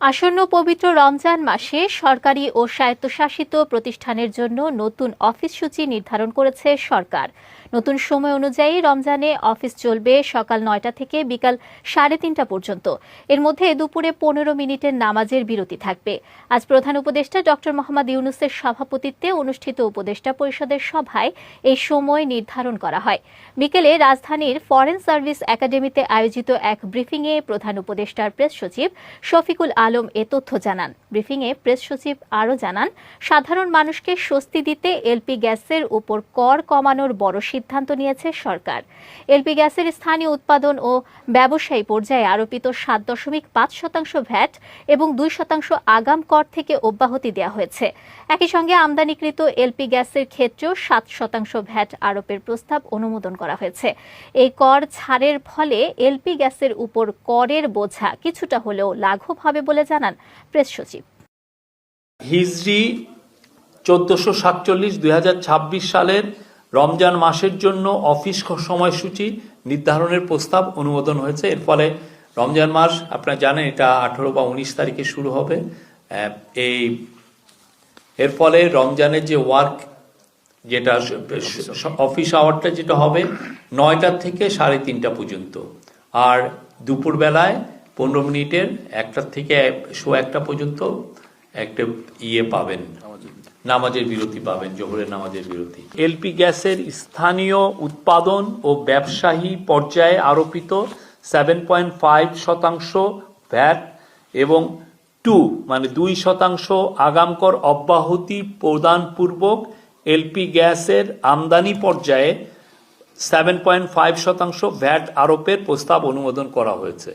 আসন্ন পবিত্র রমজান মাসে সরকারি ও স্বায়ত্তশাসিত প্রতিষ্ঠানের জন্য নতুন অফিস সূচি নির্ধারণ করেছে সরকার। নতুন সময় অনুযায়ী রমজানে অফিস চলবে সকাল ৯টা থেকে বিকাল ৩:৩০ পর্যন্ত। এর মধ্যে দুপুরে ১৫ মিনিটের নামাজের বিরতি থাকবে। আজ প্রধান উপদেষ্টা ডক্টর মোহাম্মদ ইউনূসের সভাপতিত্বে অনুষ্ঠিত উপদেষ্টা পরিষদের সভায় এই সময় নির্ধারণ করা হয়। বিকেলে রাজধানীর ফরেন সার্ভিস একাডেমিতে আয়োজিত এক ব্রিফিংয়ে প্রধান উপদেষ্টার প্রেস সচিব শফিকুল আলম এ তথ্য জানান। ব্রিফিংয়ে প্রেস সচিব আরও জানান, সাধারণ মানুষকে স্বস্তি দিতে এলপি গ্যাসের উপর কর কমানোর বড় সিদ্ধান্ত নিয়েছে সরকার। এলপি গ্যাসের স্থানীয় উৎপাদন ও ব্যবসায়ী পর্যায়ে আরোপিত ৭.৫% ভ্যাট এবং ২% আগাম কর থেকে অব্যাহতি দেওয়া হয়েছে। একই সঙ্গে আমদানিকৃত এলপি গ্যাসের ক্ষেত্রেও ৭% ভ্যাট আরোপের প্রস্তাব অনুমোদন করা হয়েছে। এই কর ছাড়ের ফলে এলপি গ্যাসের উপর করের বোঝা কিছুটা হলেও লাঘব হবে বলে জানান প্রেস সচিব। হিজরি ১৪৪৭-২০২৬ সালের রমজান মাসের জন্য অফিস সময়সূচি নির্ধারণের প্রস্তাব অনুমোদন হয়েছে। এর ফলে রমজান মাস আপনারা জানেন এটা ১৮ বা ১৯ তারিখে শুরু হবে। এর ফলে রমজানের যে ওয়ার্ক যেটা অফিস আওয়ারটা যেটা হবে ৯টা থেকে ৩:৩০ পর্যন্ত, আর দুপুর বেলায় ১৫ মিনিটের ১টা থেকে ১:১০ পর্যন্ত একটা পাবেন, নামাজের বিরতি পাবেন, জোহরের নামাজের বিরতি। এলপি গ্যাসের স্থানীয় উৎপাদন ও ব্যবসায়ী পর্যায়ে আরোপিত 7.5% ভ্যাট এবং 2% আগাম কর অব্যাহতি প্রদানপূর্বক এলপি গ্যাসের আমদানি পর্যায়ে 7.5% ভ্যাট আরোপের প্রস্তাব অনুমোদন করা হয়েছে।